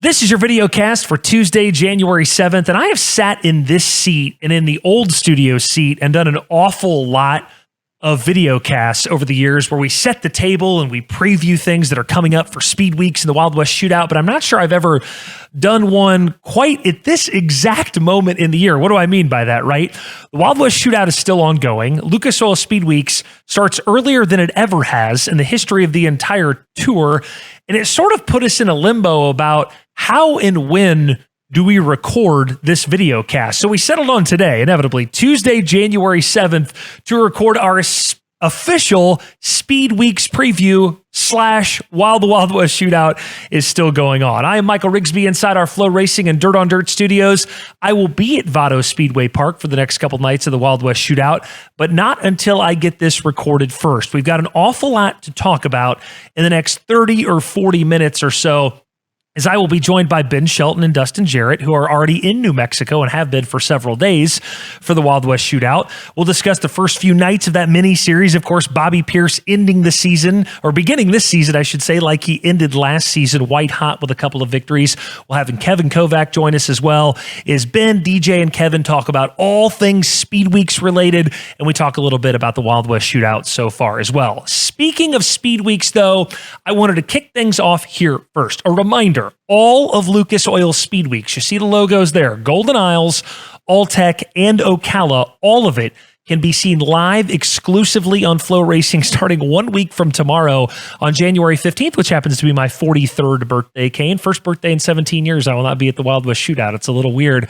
This is your video cast for Tuesday, January 7th, and I have sat in this seat and in the old studio seat and done an awful lot of video casts over the years where we set the table and we preview things that are coming up for Speedweeks and the Wild West Shootout, but I'm not sure I've ever done one quite at this exact moment in the year. What do I mean by that, right? The Wild West Shootout is still ongoing. Lucas Oil Speedweeks starts earlier than it ever has in the history of the entire tour, and it sort of put us in a limbo about how and when do we record this video cast. So we settled on today, inevitably, Tuesday, January 7th, to record our official Speedweeks preview / while the Wild West Shootout is still going on. I am Michael Rigsby inside our FloRacing and Dirt on Dirt studios. I will be at Vado Speedway Park for the next couple nights of the Wild West Shootout, but not until I get this recorded first. We've got an awful lot to talk about in the next 30 or 40 minutes or so, as I will be joined by Ben Shelton and Dustin Jarrett, who are already in New Mexico and have been for several days for the Wild West Shootout. We'll discuss the first few nights of that mini-series. Of course, Bobby Pierce ending the season, or beginning this season, I should say, like he ended last season, white hot with a couple of victories. We'll have Kevin Kovac join us as well, as Ben, DJ, and Kevin talk about all things Speedweeks related, and we talk a little bit about the Wild West Shootout so far as well. Speaking of Speedweeks, though, I wanted to kick things off here first. A reminder, all of Lucas Oil Speedweeks, you see the logos there, Golden Isles, Alltech, and Ocala, all of it can be seen live exclusively on FloRacing starting 1 week from tomorrow on January 15th, which happens to be my 43rd birthday, Kane. First birthday in 17 years. I will not be at the Wild West Shootout. It's a little weird.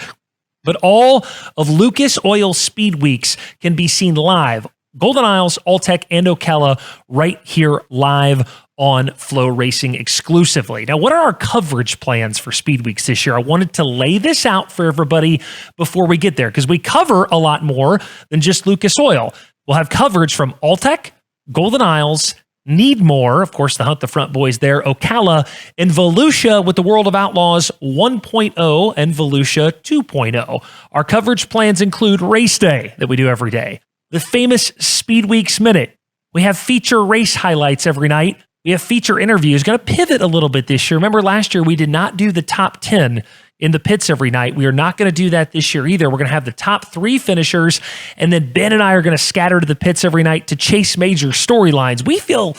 But all of Lucas Oil Speedweeks can be seen live. Golden Isles, Alltech, and Ocala right here live on FloRacing exclusively. Now, what are our coverage plans for Speedweeks this year? I wanted to lay this out for everybody before we get there, because we cover a lot more than just Lucas Oil. We'll have coverage from Alltech, Golden Isles, Need More, of course, the Hunt the Front boys there, Ocala, and Volusia with the World of Outlaws 1.0 and Volusia 2.0. Our coverage plans include race day that we do every day, the famous Speedweeks Minute. We have feature race highlights every night. We have feature interviews. Going to pivot a little bit this year. Remember last year we did not do the top 10 in the pits every night. We are not going to do that this year either. We're going to have the top 3 finishers, and then Ben and I are going to scatter to the pits every night to chase major storylines. We feel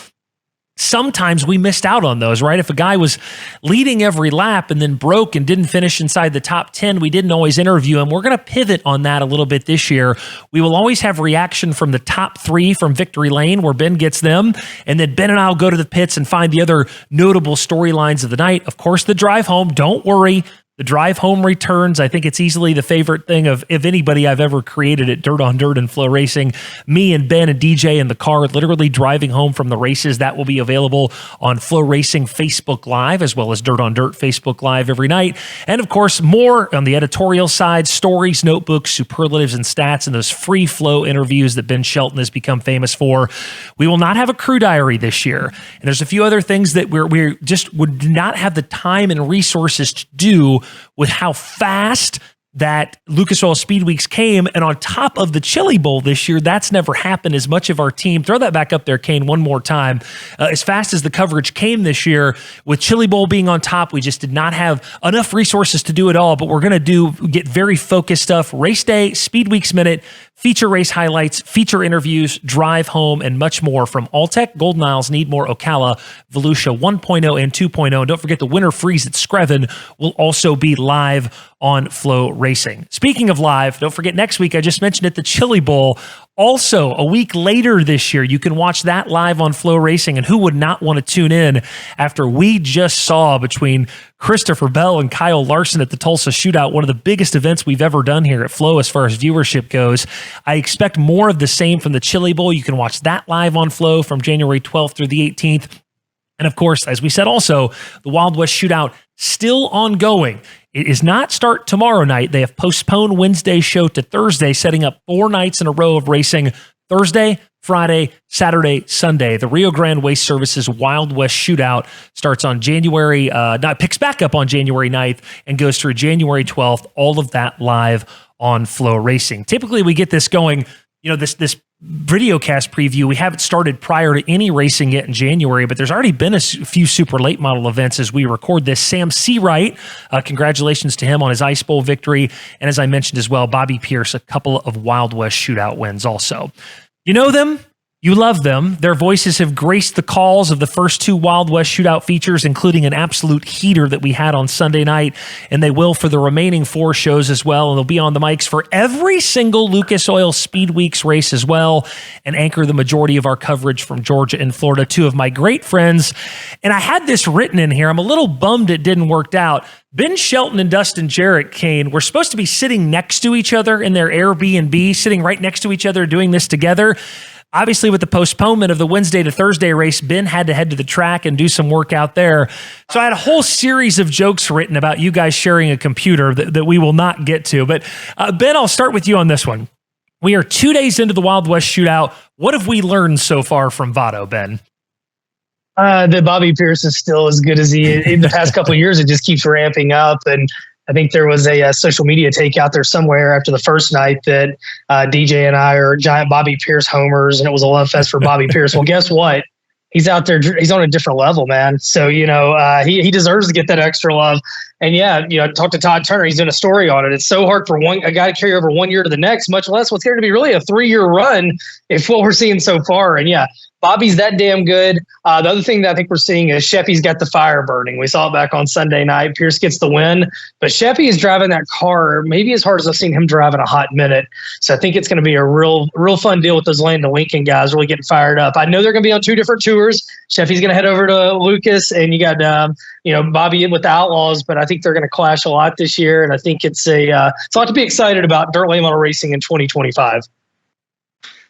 sometimes we missed out on those, right? If a guy was leading every lap and then broke and didn't finish inside the top 10, we didn't always interview him. We're going to pivot on that a little bit this year. We will always have reaction from the top 3 from Victory Lane, where Ben gets them, and then Ben and I will go to the pits and find the other notable storylines of the night. Of course, the drive home, don't worry. The drive home returns. I think it's easily the favorite thing of anybody I've ever created at Dirt on Dirt and FloRacing. Me and Ben and DJ in the car literally driving home from the races. That will be available on FloRacing Facebook Live, as well as Dirt on Dirt Facebook Live every night. And of course, more on the editorial side, stories, notebooks, superlatives, and stats, and those free flow interviews that Ben Shelton has become famous for. We will not have a crew diary this year. And there's a few other things that we just would not have the time and resources to do with how fast that Lucas Oil Speedweeks came. And on top of the Chili Bowl this year, that's never happened as much of our team. Throw that back up there, Kane, one more time. As fast as the coverage came this year, with Chili Bowl being on top, we just did not have enough resources to do it all, but we're going to get very focused stuff. Race day, Speedweeks Minute, feature race highlights, feature interviews, drive home, and much more from Alltech, Golden Isles, Need More, Ocala, Volusia 1.0 and 2.0. And don't forget the Winter Freeze at Screven will also be live on FloRacing. Speaking of live, don't forget next week, I just mentioned it, the Chili Bowl. Also, a week later this year, you can watch that live on FloRacing, and who would not want to tune in after we just saw between Christopher Bell and Kyle Larson at the Tulsa Shootout, one of the biggest events we've ever done here at Flo as far as viewership goes. I expect more of the same from the Chili Bowl. You can watch that live on Flo from January 12th through the 18th. And of course, as we said also, the Wild West Shootout still ongoing. It is not start tomorrow night. They have postponed Wednesday's show to Thursday, setting up 4 nights in a row of racing Thursday, Friday, Saturday, Sunday. The Rio Grande Waste Services Wild West Shootout starts on picks back up on January 9th and goes through January 12th. All of that live on FloRacing. Typically, we get this going, this videocast preview. We haven't started prior to any racing yet in January, but there's already been a few super late model events as we record this. Sam Seawright, congratulations to him on his Ice Bowl victory. And as I mentioned as well, Bobby Pierce, a couple of Wild West Shootout wins also. You know them. You love them. Their voices have graced the calls of the first 2 Wild West Shootout features, including an absolute heater that we had on Sunday night, and they will for the remaining 4 shows as well, and they'll be on the mics for every single Lucas Oil Speedweeks race as well, and anchor the majority of our coverage from Georgia and Florida. 2 of my great friends, and I had this written in here. I'm a little bummed it didn't work out. Ben Shelton and Dustin Jarrett Kane were supposed to be sitting next to each other in their Airbnb, sitting right next to each other, doing this together. Obviously, with the postponement of the Wednesday to Thursday race, Ben had to head to the track and do some work out there. So I had a whole series of jokes written about you guys sharing a computer that we will not get to. But Ben, I'll start with you on this one. We are 2 days into the Wild West Shootout. What have we learned so far from Votto, Ben? That Bobby Pierce is still as good as he in the past couple of years. It just keeps ramping up. And I think there was a social media take out there somewhere after the first night that DJ and I are giant Bobby Pierce homers, and it was a love fest for Bobby Pierce. Well, guess what? He's out there. He's on a different level, man. So, he deserves to get that extra love. And yeah, talk to Todd Turner. He's doing a story on it. It's so hard for a guy to carry over 1 year to the next, much less what's going to be really a 3-year run if what we're seeing so far. And yeah, Bobby's that damn good. The other thing that I think we're seeing is Sheffy's got the fire burning. We saw it back on Sunday night. Pierce gets the win, but Sheffy is driving that car maybe as hard as I've seen him drive in a hot minute. So I think it's going to be a real fun deal with those Landon Lincoln guys really getting fired up. I know they're going to be on 2 different tours. Sheffy's going to head over to Lucas, and you got Bobby with the Outlaws, but I think they're going to clash a lot this year, and I think it's a lot to be excited about dirt late model racing in 2025.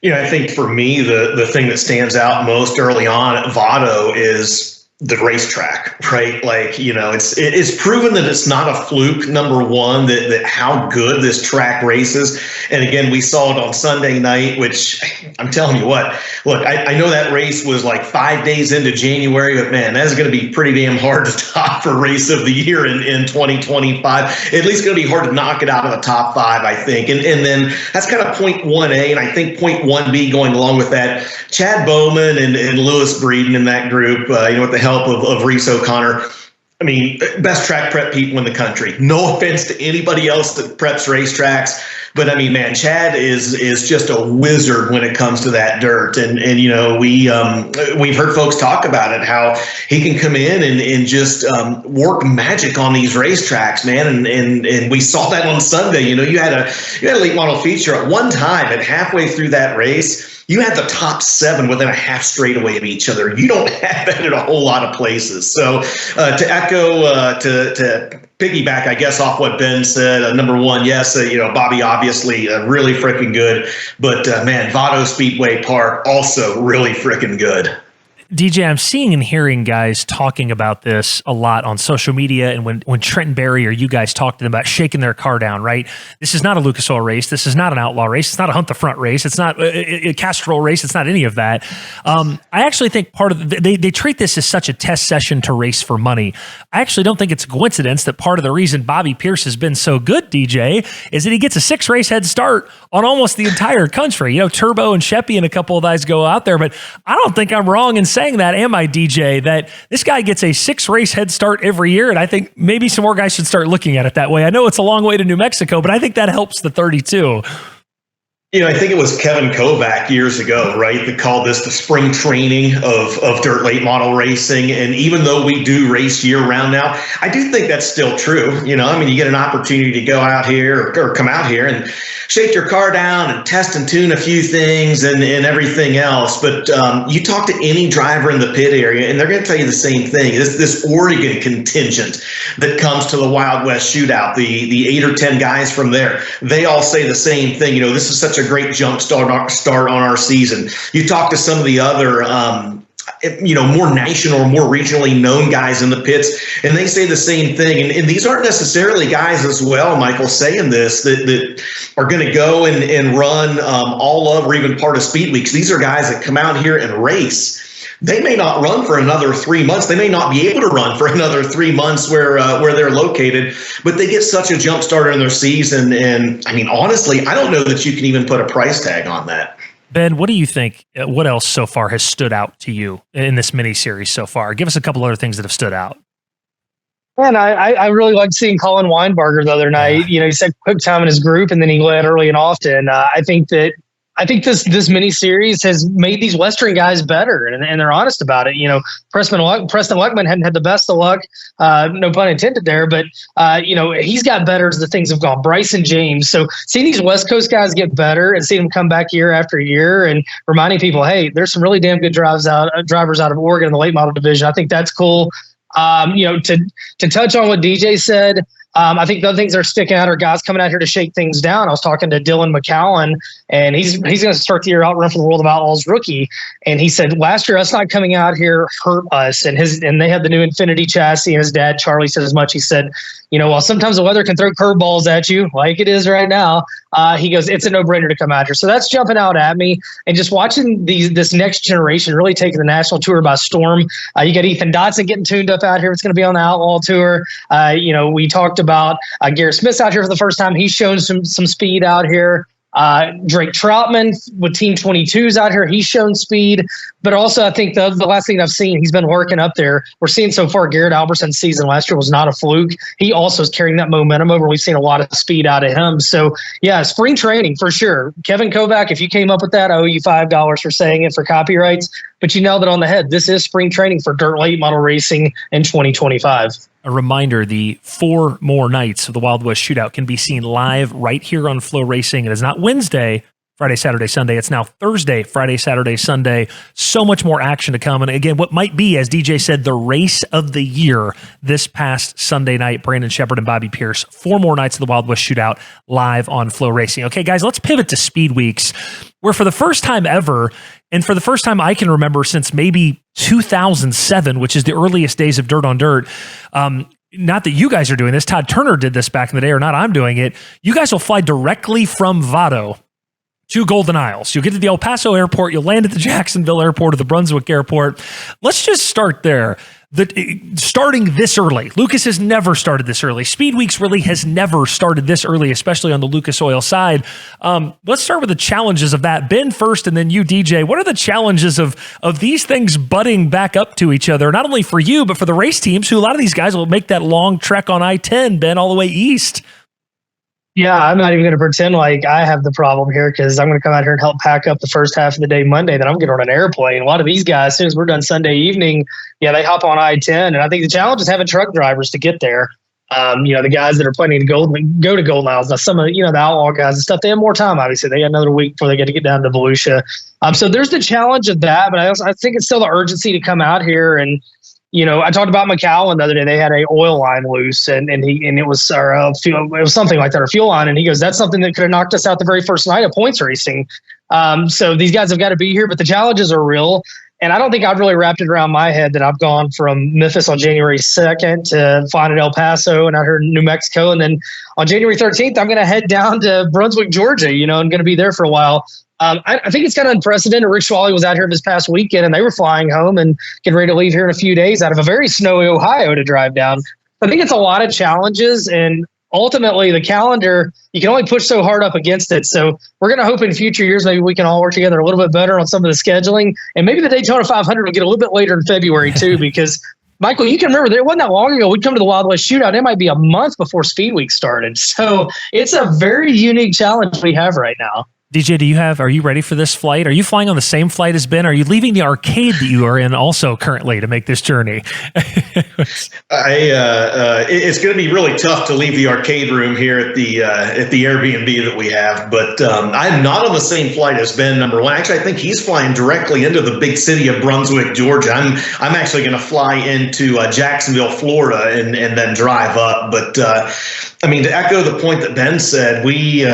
I think for me, the thing that stands out most early on at Votto is the racetrack, right? Like, it's proven that it's not a fluke, number one, that how good this track races. And again, we saw it on Sunday night, which I'm telling you what, look, I know that race was like 5 days into January, but man, that's going to be pretty damn hard to top for race of the year in 2025. At least going to be hard to knock it out of the top 5, I think. And then that's kind of point 1A. And I think point 1B going along with that, Chad Bowman and Lewis Breeden in that group, with the help of Reese O'Connor. I mean, best track prep people in the country. No offense to anybody else that preps racetracks, but I mean, man, Chad is just a wizard when it comes to that dirt. And we've heard folks talk about it, how he can come in and just work magic on these racetracks, man. And we saw that on Sunday. You had a late model feature at one time, and halfway through that race, you had the top 7 within a half straightaway of each other. You don't have that in a whole lot of places. So to echo, to piggyback, I guess, off what Ben said, number one, yes, Bobby obviously really freaking good. But, man, Votto Speedway Park also really freaking good. DJ, I'm seeing and hearing guys talking about this a lot on social media, and when Trent Berry or you guys talk to them about shaking their car down, right? This is not a Lucas Oil race. This is not an Outlaw race. It's not a Hunt the Front race. It's not a Castrol race. It's not any of that. I actually think part of they treat this as such a test session to race for money. I actually don't think it's a coincidence that part of the reason Bobby Pierce has been so good, DJ, is that he gets a 6-race head start on almost the entire country. Turbo and Sheppy and a couple of guys go out there, but I don't think I'm wrong in saying that, am I, DJ, that this guy gets a 6-race head start every year, and I think maybe some more guys should start looking at it that way. I know it's a long way to New Mexico, but I think that helps the 32. I think it was Kevin Kovac years ago, right, that called this the spring training of dirt late model racing. And even though we do race year round now, I do think that's still true. You get an opportunity to go out here or come out here and shake your car down and test and tune a few things and everything else. But you talk to any driver in the pit area, and they're going to tell you the same thing. This Oregon contingent that comes to the Wild West Shootout, the 8 or 10 guys from there, they all say the same thing. This is such a great jump start on our season. You talk to some of the other more national or more regionally known guys in the pits, and they say the same thing. And these aren't necessarily guys as well, Michael, saying this, that are going to go and run all of or even part of Speedweeks. These are guys that come out here and race. They may not run for another 3 months. They may not be able to run for another 3 months where they're located, but they get such a jump starter in their season. And I mean, honestly, I don't know that you can even put a price tag on that. Ben, what do you think? What else so far has stood out to you in this mini series so far? Give us a couple other things that have stood out. Man, I really liked seeing Colin Weinberger the other night. You know, he said quick time in his group, and then he led early and often. I think this mini series has made these Western guys better, and they're honest about it. You know, Preston Luckman hadn't had the best of luck, no pun intended there, but you know, he's got better as the things have gone. Bryson James. So seeing these West Coast guys get better and seeing them come back year after year, and reminding people, hey, there's some really damn good drivers out of Oregon in the late model division. I think that's cool. You know, to touch on what DJ said, I think the other things that are sticking out are guys coming out here to shake things down. I was talking to Dylan McCowan, and he's going to start the year out run for the World of Outlaws rookie. And he said last year us not coming out here hurt us. And they had the new Infinity chassis, and his dad Charlie said as much. He said, you know, while sometimes the weather can throw curveballs at you, like it is right now, he goes, it's a no-brainer to come out here. So that's jumping out at me, and just watching this next generation really taking the national tour by storm. You got Ethan Dotson getting tuned up out here. It's going to be on the Outlaw tour. You know, we talked about Garrett Smith's out here for the first time. He's shown some speed out here. Drake Troutman with Team 22's out here. He's shown speed, but also I think the last thing I've seen, he's been working up there. We're seeing so far Garrett Alberson's season last year was not a fluke. He also is carrying that momentum over. We've seen a lot of speed out of him. So yeah, spring training for sure. Kevin Kovac, if you came up with that, I owe you $5 for saying it for copyrights, but you nailed it on the head. This is spring training for dirt late model racing in 2025. A reminder, the 4 more nights of the Wild West Shootout can be seen live right here on FloRacing. It is not Wednesday, Friday, Saturday, Sunday. It's now Thursday, Friday, Saturday, Sunday. So much more action to come. And again, what might be, as DJ said, the race of the year this past Sunday night, Brandon Shepard and Bobby Pierce. 4 more nights of the Wild West Shootout live on FloRacing. Okay, guys, let's pivot to Speedweeks, where for the first time ever, and for the first time I can remember since maybe 2007, which is the earliest days of Dirt on Dirt, not that you guys are doing this, Todd Turner did this back in the day, or not I'm doing it, you guys will fly directly from Vado to Golden Isles. You'll get to the El Paso airport, you'll land at the Jacksonville airport or the Brunswick airport. Let's just start there. Starting this early. Lucas has never started this early. Speedweeks really has never started this early, especially on the Lucas Oil side. Let's start with the challenges of that. Ben first, and then you, DJ. What are the challenges of these things butting back up to each other, not only for you, but for the race teams, who a lot of these guys will make that long trek on I-10, Ben, all the way east? Yeah, I'm not even going to pretend like I have the problem here, because I'm going to come out here and help pack up the first half of the day Monday. Then I'm going to run an airplane. A lot of these guys, as soon as we're done Sunday evening, yeah, they hop on I-10. And I think the challenge is having truck drivers to get there. You know, the guys that are planning to go to Golden Isles. Now, some of the Outlaw guys and stuff, they have more time. Obviously, they got another week before they get to get down to Volusia. So there's the challenge of that, but I think it's still the urgency to come out here. And you know, I talked about McCowan the other day. They had a oil line loose, and it was something like that, or fuel line. And he goes, that's something that could have knocked us out the very first night of points racing. So these guys have got to be here, but the challenges are real. And I don't think I've really wrapped it around my head that I've gone from Memphis on January 2nd to flying at El Paso and out here in New Mexico. And then on January 13th, I'm going to head down to Brunswick, Georgia, you know, and going to be there for a while. I think it's kind of unprecedented. Rick Schwally was out here this past weekend, and they were flying home and getting ready to leave here in a few days out of a very snowy Ohio to drive down. I think it's a lot of challenges, and ultimately the calendar, you can only push so hard up against it. So we're going to hope in future years maybe we can all work together a little bit better on some of the scheduling, and maybe the Daytona 500 will get a little bit later in February too, because Michael, you can remember, it wasn't that long ago. We'd come to the Wild West Shootout. It might be a month before Speedweek started. So it's a very unique challenge we have right now. DJ, are you ready for this flight? Are you flying on the same flight as Ben? Are you leaving the arcade that you are in also currently to make this journey? It's going to be really tough to leave the arcade room here at the Airbnb that we have, but I'm not on the same flight as Ben, number one. Actually, I think he's flying directly into the big city of Brunswick, Georgia. I'm actually going to fly into Jacksonville, Florida, and then drive up. But I mean, to echo the point that Ben said, we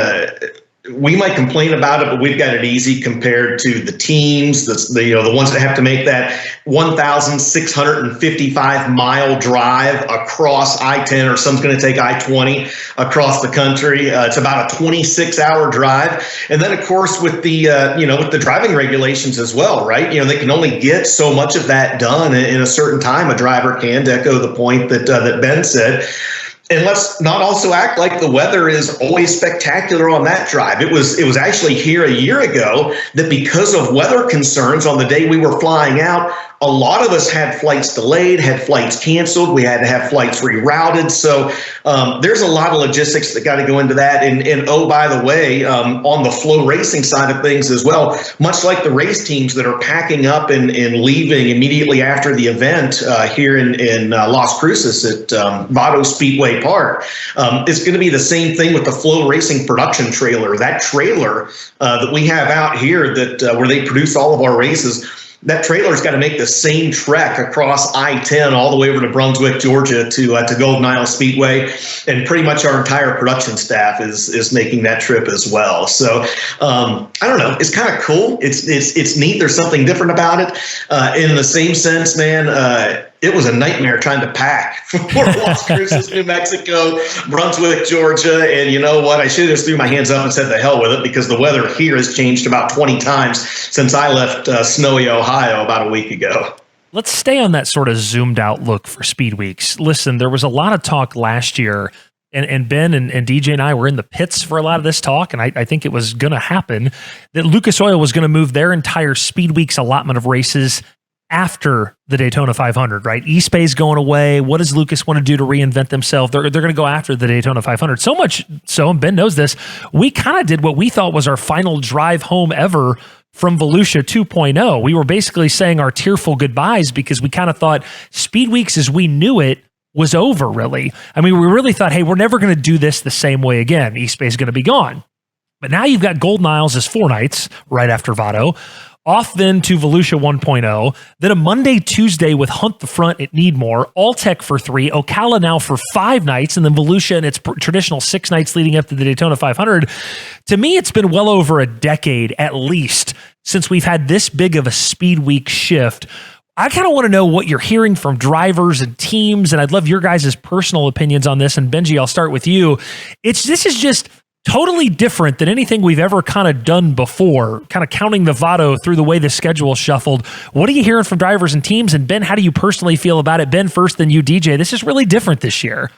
might complain about it, but we've got it easy compared to the teams, the ones that have to make that 1,655 mile drive across I-10, or some's going to take I-20 across the country. It's about a 26-hour drive, and then of course with the with the driving regulations as well, right? You know, they can only get so much of that done in a certain time. A driver can, to echo the point that Ben said. And let's not also act like the weather is always spectacular on that drive. It was actually here a year ago that because of weather concerns on the day we were flying out, a lot of us had flights delayed, had flights canceled. We had to have flights rerouted. So there's a lot of logistics that got to go into that. And oh, by the way, on the FloRacing side of things as well, much like the race teams that are packing up and leaving immediately after the event here in Las Cruces at Vado Speedway Park, it's going to be the same thing with the FloRacing production trailer. That trailer that we have out here that where they produce all of our races, that trailer's got to make the same trek across I-10 all the way over to Brunswick, Georgia to Golden Isle Speedway. And pretty much our entire production staff is making that trip as well. So I don't know. It's kind of cool. It's neat. There's something different about it. In the same sense, man, it was a nightmare trying to pack for Las Cruces, New Mexico, Brunswick, Georgia. And you know what? I should have just threw my hands up and said the hell with it, because the weather here has changed about 20 times since I left snowy Ohio about a week ago. Let's stay on that sort of zoomed out look for Speedweeks. Listen, there was a lot of talk last year, and Ben and DJ and I were in the pits for a lot of this talk, and I think it was going to happen, that Lucas Oil was going to move their entire Speedweeks allotment of races after the Daytona 500, right? Eastbay's going away. What does Lucas want to do to reinvent themselves? They're going to go after the Daytona 500. So much so, and Ben knows this, we kind of did what we thought was our final drive home ever from Volusia 2.0. We were basically saying our tearful goodbyes because we kind of thought Speedweeks as we knew it was over, really. I mean, we really thought, hey, we're never going to do this the same way again. Eastbay's going to be gone. But now you've got Golden Isles as 4 nights right after Vado. Off then to Volusia 1.0, then a Monday, Tuesday with Hunt the Front at Needmore, Alltech for 3, Ocala now for 5 nights, and then Volusia and its traditional 6 nights leading up to the Daytona 500. To me, it's been well over a decade at least since we've had this big of a Speed Week shift. I kind of want to know what you're hearing from drivers and teams, and I'd love your guys' personal opinions on this. And Benji, I'll start with you. This is just totally different than anything we've ever kind of done before, kind of counting the Vado through the way the schedule shuffled. What are you hearing from drivers and teams? And Ben, how do you personally feel about it? Ben first, then you, DJ. This is really different this year.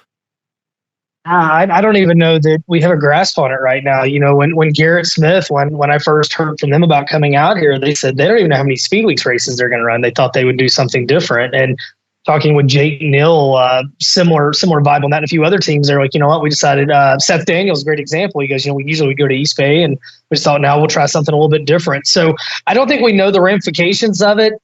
I don't even know that we have a grasp on it right now. You know, when Garrett Smith, when I first heard from them about coming out here, they said they don't even know how many Speedweeks races they're going to run. They thought they would do something different. And talking with Jake Neal, similar vibe on that, and a few other teams, they're like, you know what, we decided, Seth Daniels, a great example. He goes, you know, we usually go to East Bay, and we just thought, now we'll try something a little bit different. So I don't think we know the ramifications of it.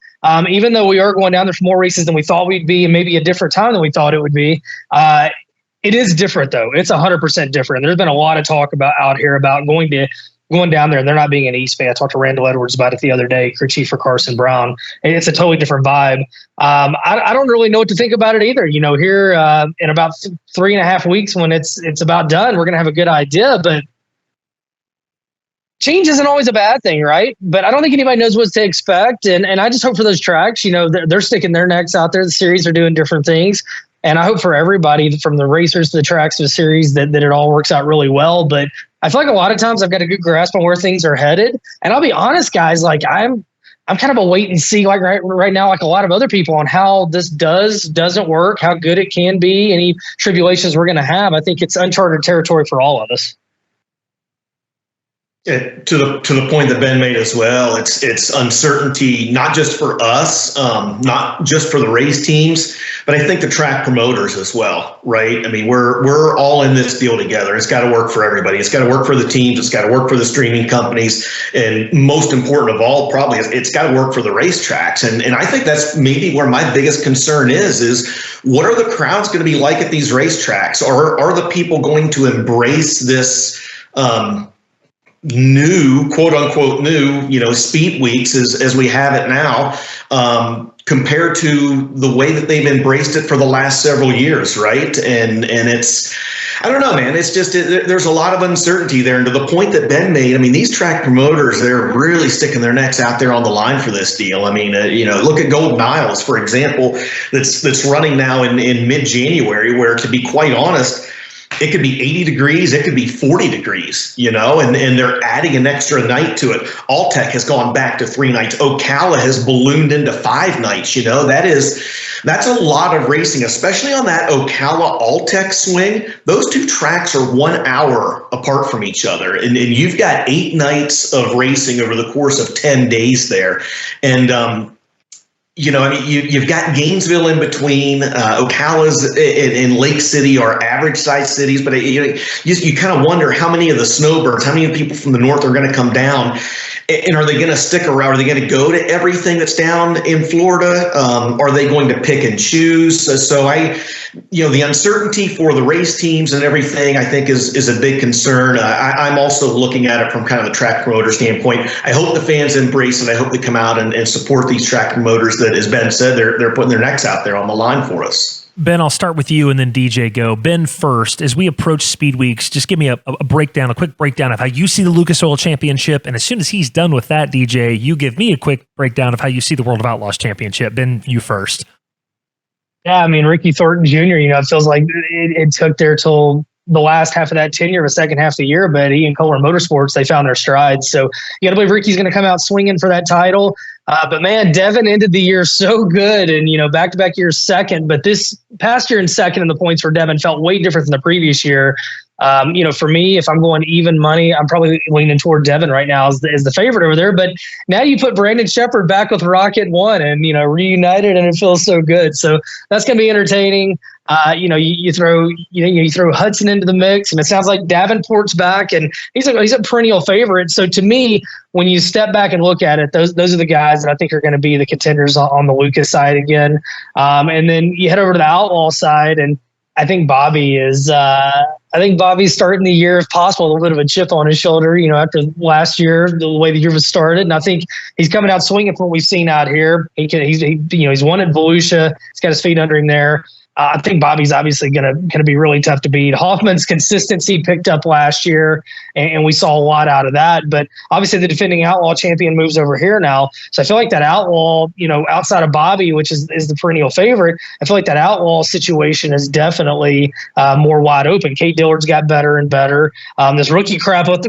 Even though we are going down there for more races than we thought we'd be, and maybe a different time than we thought it would be. It is different though. It's 100% different. There's been a lot of talk out here about going down there and there not being an East Bay. I talked to Randall Edwards about it the other day, crew chief for Carson Brown. And it's a totally different vibe. I don't really know what to think about it either. You know, here in about 3.5 weeks when it's about done, we're going to have a good idea, but change isn't always a bad thing, right? But I don't think anybody knows what to expect. And I just hope for those tracks, you know, they're sticking their necks out there. The series are doing different things. And I hope for everybody, from the racers to the tracks to the series, that it all works out really well. But I feel like a lot of times I've got a good grasp on where things are headed. And I'll be honest, guys, like I'm kind of a wait and see, like right now, like a lot of other people, on how this doesn't work, how good it can be, any tribulations we're going to have. I think it's uncharted territory for all of us. To the point that Ben made as well, it's uncertainty, not just for us, not just for the race teams, but I think the track promoters as well, right? I mean, we're all in this deal together. It's got to work for everybody. It's got to work for the teams. It's got to work for the streaming companies, and most important of all, probably, it's got to work for the racetracks. And I think that's maybe where my biggest concern is what are the crowds going to be like at these racetracks? Are the people going to embrace this? New, quote unquote new, you know, Speed Weeks as we have it now, compared to the way that they've embraced it for the last several years, right? And it's, I don't know, man. It's just there's a lot of uncertainty there, and to the point that Ben made, I mean, these track promoters, they're really sticking their necks out there on the line for this deal. I mean, you know, look at Golden Isles, for example, that's running now in mid-January, where, to be quite honest, it could be 80 degrees, it could be 40 degrees, you know, and they're adding an extra night to it. Alltech has gone back to 3 nights. Ocala has ballooned into 5 nights, you know. That is, That's a lot of racing, especially on that Ocala Alltech swing. Those two tracks are 1 hour apart from each other. And you've got 8 nights of racing over the course of 10 days there. And, you've got Gainesville in between. Ocala's in Lake City are average sized cities, but you kind of wonder how many of the snowbirds, how many of the people from the north are going to come down, and are they going to stick around? Are they going to go to everything that's down in Florida? Are they going to pick and choose? So the uncertainty for the race teams and everything, I think is a big concern. I'm also looking at it from kind of a track promoter standpoint. I hope the fans embrace it. I hope they come out and support these track promoters that, as Ben said, they're putting their necks out there on the line for us. Ben, I'll start with you and then DJ go. Ben first, as we approach Speedweeks, just give me a breakdown, a quick breakdown of how you see the Lucas Oil Championship. And as soon as he's done with that, DJ, you give me a quick breakdown of how you see the World of Outlaws Championship. Ben, you first. Yeah, I mean, Ricky Thornton Jr., it feels like it took there till the last half of that tenure, the second half of the year, but he and Kohler Motorsports, they found their stride. So you got to believe Ricky's going to come out swinging for that title. But man, Devin ended the year so good and, back-to-back years second. But this past year in second in the points for Devin felt way different than the previous year. For me, if I'm going even money, I'm probably leaning toward Devin right now as the favorite over there. But now you put Brandon Shepard back with Rocket One and, reunited, and it feels so good. So that's going to be entertaining. You throw Hudson into the mix, and it sounds like Davenport's back, and he's a perennial favorite. So to me, when you step back and look at it, those are the guys that I think are going to be the contenders on the Lucas side again. And then you head over to the Outlaw side, and I think Bobby's starting the year, if possible, a little bit of a chip on his shoulder, after last year, the way the year was started. And I think he's coming out swinging from what we've seen out here. He's won at Volusia. He's got his feet under him there. I think Bobby's obviously going to be really tough to beat. Hoffman's consistency picked up last year, and we saw a lot out of that. But obviously the defending Outlaw champion moves over here now. So I feel like that Outlaw, outside of Bobby, which is the perennial favorite, I feel like that Outlaw situation is definitely more wide open. Kate Dillard's got better and better. Rookie crop with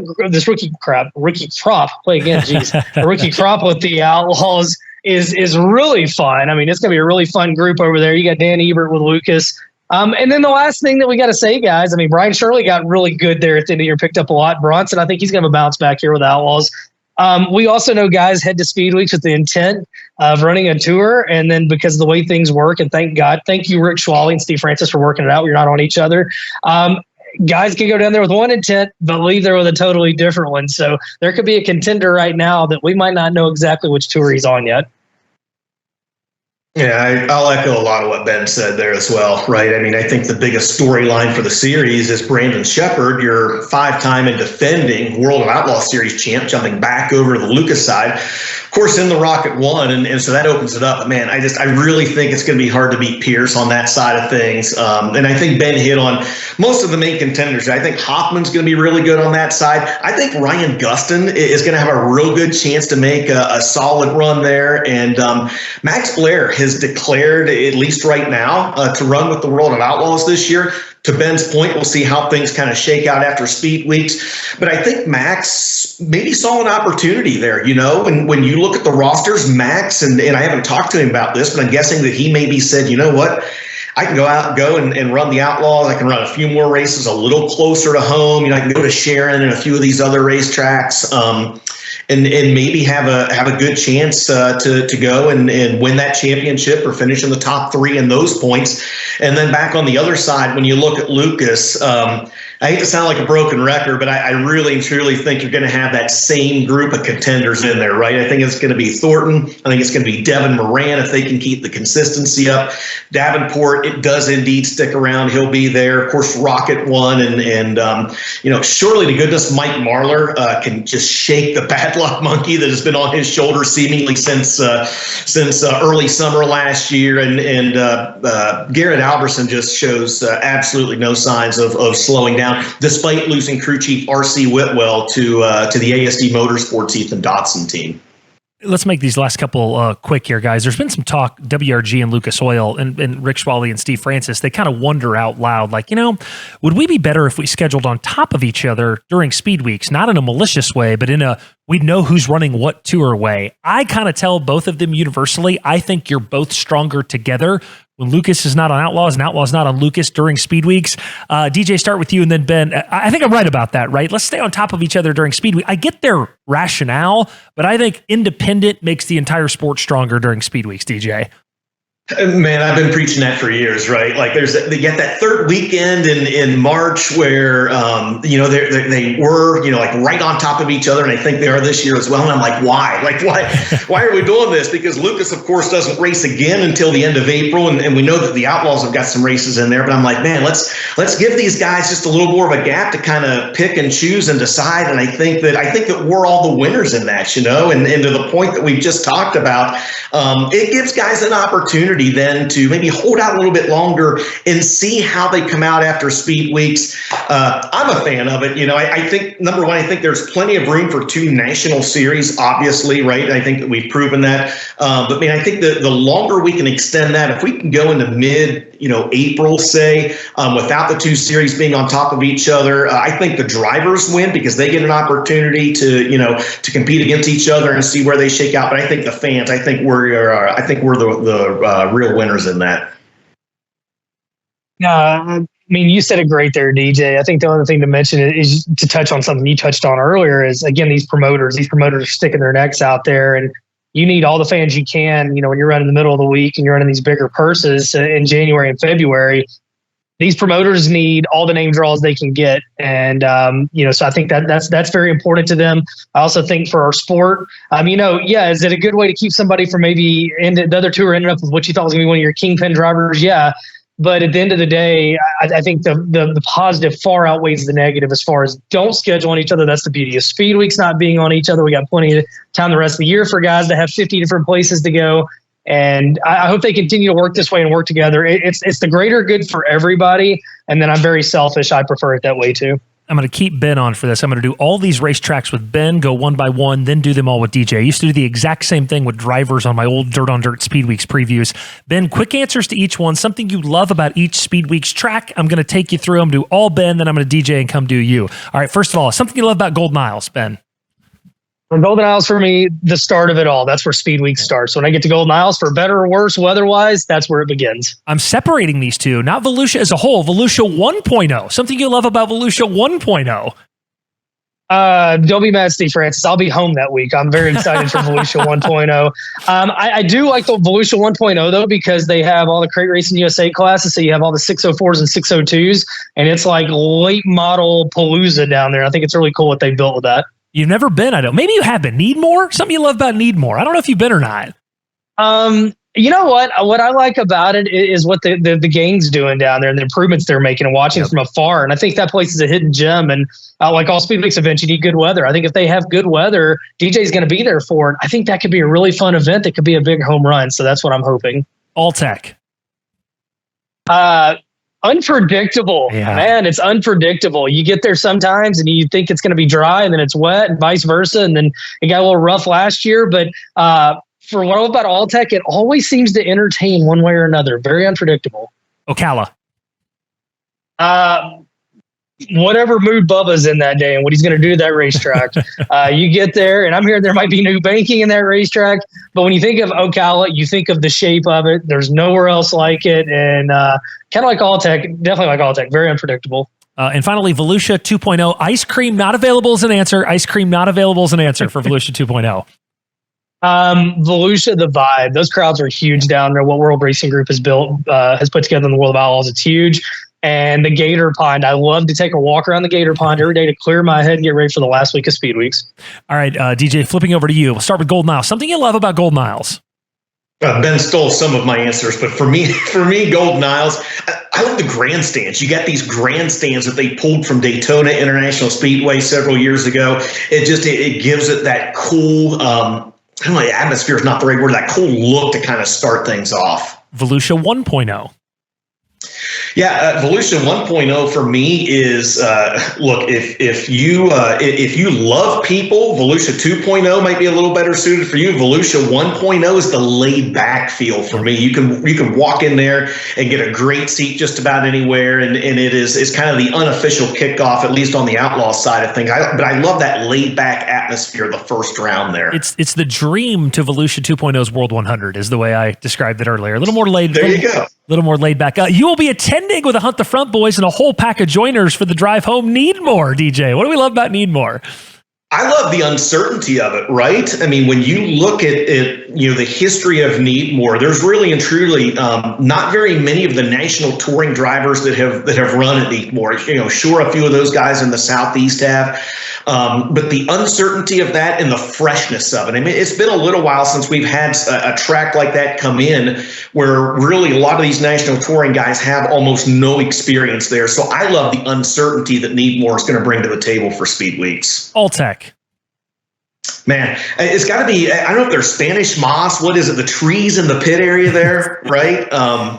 the Outlaws is really fun. I mean, it's going to be a really fun group over there. You got Dan Ebert with Lucas. And then the last thing that we got to say, guys, I mean, Brian Shirley got really good there at the end of the year, picked up a lot. Bronson, I think he's going to bounce back here with Outlaws. We also know guys head to Speedweeks with the intent of running a tour. And then because of the way things work, and thank you, Rick Schwally and Steve Francis, for working it out. You're not on each other. Guys can go down there with one intent, but leave there with a totally different one. So there could be a contender right now that we might not know exactly which tour he's on yet. Yeah, I'll echo a lot of what Ben said there as well, right? I mean, I think the biggest storyline for the series is Brandon Shepard, your 5-time and defending World of Outlaw Series champ, jumping back over to the Lucas side. Of course, in the Rocket One, and so that opens it up. Man, I really think it's going to be hard to beat Pierce on that side of things. And I think Ben hit on most of the main contenders. I think Hoffman's going to be really good on that side. I think Ryan Gustin is going to have a real good chance to make a solid run there. And Max Blair has declared, at least right now, to run with the World of Outlaws this year. To Ben's point, we'll see how things kind of shake out after Speedweeks. But I think Max maybe saw an opportunity there, and when you look at the rosters, Max, and I haven't talked to him about this, but I'm guessing that he maybe said, you know what, I can go and run the Outlaws. I can run a few more races a little closer to home. I can go to Sharon and a few of these other racetracks. And maybe have a good chance to go and win that championship or finish in the top 3 in those points. And then back on the other side, when you look at Lucas, I hate to sound like a broken record, but I really and truly think you're going to have that same group of contenders in there, right? I think it's going to be Thornton. I think it's going to be Devin Moran if they can keep the consistency up. Davenport, it does indeed stick around. He'll be there. Of course, Rocket One and surely to goodness, Mike Marlar can just shake the bad luck monkey that has been on his shoulder seemingly since early summer last year. And Garrett Alberson just shows absolutely no signs of slowing down, despite losing crew chief R.C. Whitwell to the ASD Motorsports Ethan Dotson team. Let's make these last couple quick here, guys. There's been some talk, WRG and Lucas Oil and Rick Schwally and Steve Francis, they kind of wonder out loud, like, would we be better if we scheduled on top of each other during Speedweeks? Not in a malicious way, but in a we'd know who's running what tour way. I kind of tell both of them universally, I think you're both stronger together. when Lucas is not on Outlaws and Outlaws not on Lucas during Speedweeks. DJ, start with you, and then Ben. I think I'm right about that, right? Let's stay on top of each other during Speedweek. I get their rationale, but I think independent makes the entire sport stronger during Speedweeks, DJ. Man, I've been preaching that for years, right? Like they get that third weekend in March where, they were, like right on top of each other. And I think they are this year as well. And I'm like, why? Why are we doing this? Because Lucas, of course, doesn't race again until the end of April. And we know that the Outlaws have got some races in there. But I'm like, man, let's give these guys just a little more of a gap to kind of pick and choose and decide. And I think that we're all the winners in that, and to the point that we've just talked about, it gives guys an opportunity then to maybe hold out a little bit longer and see how they come out after Speedweeks. I'm a fan of it. I think, number one, I think there's plenty of room for 2 national series, obviously, right? I think that we've proven that. But man, I think the longer we can extend that, if we can go into April, say, without the 2 series being on top of each other, I think the drivers win because they get an opportunity to compete against each other and see where they shake out. But I think the fans, I think we're the real winners in that. You said it great there, DJ. I think the other thing to mention is to touch on something you touched on earlier is, again, these promoters are sticking their necks out there, and you need all the fans you can, when you're running the middle of the week and you're running these bigger purses in January and February. These promoters need all the name draws they can get. And, so I think that's very important to them. I also think for our sport, is it a good way to keep somebody from maybe the other 2 are ending up with what you thought was going to be one of your kingpin drivers? Yeah. But at the end of the day, I think the positive far outweighs the negative as far as don't schedule on each other. That's the beauty of Speedweeks not being on each other. We got plenty of time the rest of the year for guys to have 50 different places to go. And I hope they continue to work this way and work together. It's the greater good for everybody. And then I'm very selfish. I prefer it that way too. I'm going to keep Ben on for this. I'm going to do all these racetracks with Ben, go one by one, then do them all with DJ. I used to do the exact same thing with drivers on my old Dirt on Dirt Speedweeks previews. Ben, quick answers to each one. Something you love about each Speedweeks track. I'm going to take you through them, do all Ben, then I'm going to DJ and come do you. All right, first of all, something you love about Golden Isles, Ben. Well, Golden Isles for me, the start of it all. That's where Speedweek starts. When I get to Golden Isles, for better or worse weather-wise, that's where it begins. I'm separating these two, not Volusia as a whole, Volusia 1.0. Something you love about Volusia 1.0. Don't be mad, Steve Francis. I'll be home that week. I'm very excited for Volusia 1.0. I do like the Volusia 1.0, though, because they have all the Crate Racing USA classes. So you have all the 604s and 602s, and it's like late model Palooza down there. I think it's really cool what they built with that. You've never been, I don't. Maybe you have been. Needmore? Something you love about Needmore. I don't know if you've been or not. You know what? What I like about it is what the gang's doing down there and the improvements they're making and watching from afar. And I think that place is a hidden gem. And like all Speedweeks events, you need good weather. I think if they have good weather, DJ's going to be there for it. I think that could be a really fun event. That could be a big home run. So that's what I'm hoping. All Tech. Unpredictable, man. It's unpredictable. You get there sometimes and you think it's going to be dry and then it's wet and vice versa. And then it got a little rough last year. But for what about All Tech, it always seems to entertain one way or another. Very unpredictable. Ocala. Whatever mood Bubba's in that day and what he's going to do to that racetrack. You get there, and I'm hearing there might be new banking in that racetrack. But when you think of Ocala, you think of the shape of it. There's nowhere else like it. And kind of like All Tech, definitely like All Tech. Very unpredictable. And finally, Volusia 2.0. Ice cream not available as an answer. Ice cream not available as an answer for Volusia 2.0. Volusia, the vibe. Those crowds are huge down there. What World Racing Group has put together in the World of Outlaws, it's huge. And the Gator Pond. I love to take a walk around the Gator Pond every day to clear my head and get ready for the last week of Speedweeks. All right, DJ, flipping over to you. We'll start with Golden Isles. Something you love about Golden Isles. Ben stole some of my answers, but for me, Golden Isles, I love the grandstands. You got these grandstands that they pulled from Daytona International Speedway several years ago. It gives it that cool, I don't know, atmosphere is not the right word, that cool look to kind of start things off. Volusia 1.0. Yeah, Volusia 1.0 for me is look, if you love people, Volusia 2.0 might be a little better suited for you. Volusia 1.0 is the laid back feel for me. You can walk in there and get a great seat just about anywhere, and it is kind of the unofficial kickoff, at least on the Outlaw side of things. But I love that laid back atmosphere the first round there. It's the dream to Volusia 2.0's World 100 is the way I described it earlier. A little more laid. There you go. little more laid back. You will be attending with a Hunt the Front boys and a whole pack of joiners for the drive home. Need more, DJ. What do we love about Need More? I love the uncertainty of it, right? I mean, when you look at it, the history of Needmore, there's really and truly not very many of the national touring drivers that have run at Needmore. Sure, a few of those guys in the Southeast have, but the uncertainty of that and the freshness of it. I mean, it's been a little while since we've had a track like that come in, where really a lot of these national touring guys have almost no experience there. So I love the uncertainty that Needmore is going to bring to the table for Speedweeks. Alltech. Man, it's got to be, I don't know if they're Spanish moss. What is it? The trees in the pit area there, right?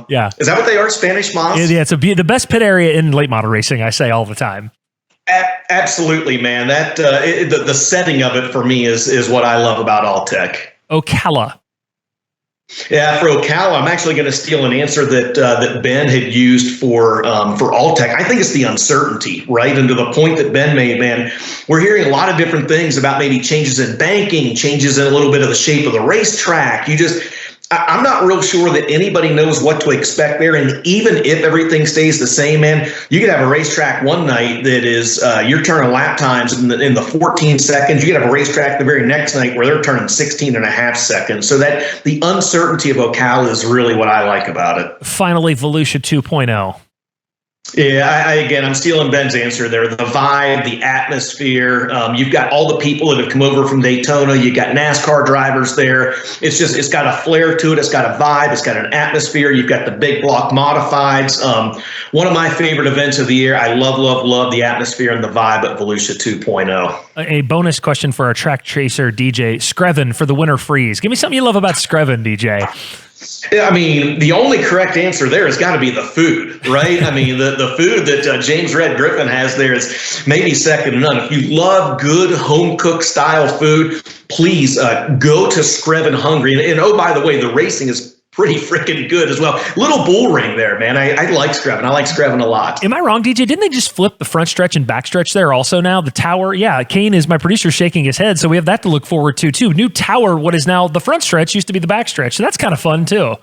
Yeah. Is that what they are, Spanish moss? Yeah, it's the best pit area in late model racing, I say all the time. Absolutely, man. That the setting of it for me is what I love about Alltech. Ocala. Yeah, for Ocala, I'm actually going to steal an answer that Ben had used for Alltech. I think it's the uncertainty, right? And to the point that Ben made, man, we're hearing a lot of different things about maybe changes in banking, changes in a little bit of the shape of the racetrack. I'm not real sure that anybody knows what to expect there. And even if everything stays the same, man, you could have a racetrack one night that is you're turning lap times in the 14 seconds. You could have a racetrack the very next night where they're turning 16 and a half seconds. So that the uncertainty of Ocala is really what I like about it. Finally, Volusia 2.0. Yeah, I'm stealing Ben's answer there. The vibe, the atmosphere. You've got all the people that have come over from Daytona. You got NASCAR drivers there. It's got a flair to it. It's got a vibe. It's got an atmosphere. You've got the big block modifieds. One of my favorite events of the year. I love the atmosphere and the vibe at Volusia 2.0. A bonus question for our track chaser, DJ Screven, for the winter freeze. Give me something you love about Screven, DJ. I mean, the only correct answer there has got to be the food, right? I mean, the food that James Red Griffin has there is maybe second to none. If you love good home-cooked style food, please go to Screven Hungry. And oh, by the way, the racing is pretty freaking good as well. Little bull ring there, man. I like Screven. I like Screven a lot. Am I wrong, DJ? Didn't they just flip the front stretch and back stretch there also now? The tower, yeah, Kane is my producer shaking his head, so we have that to look forward to too. New tower, what is now the front stretch, used to be the back stretch. So that's kind of fun too.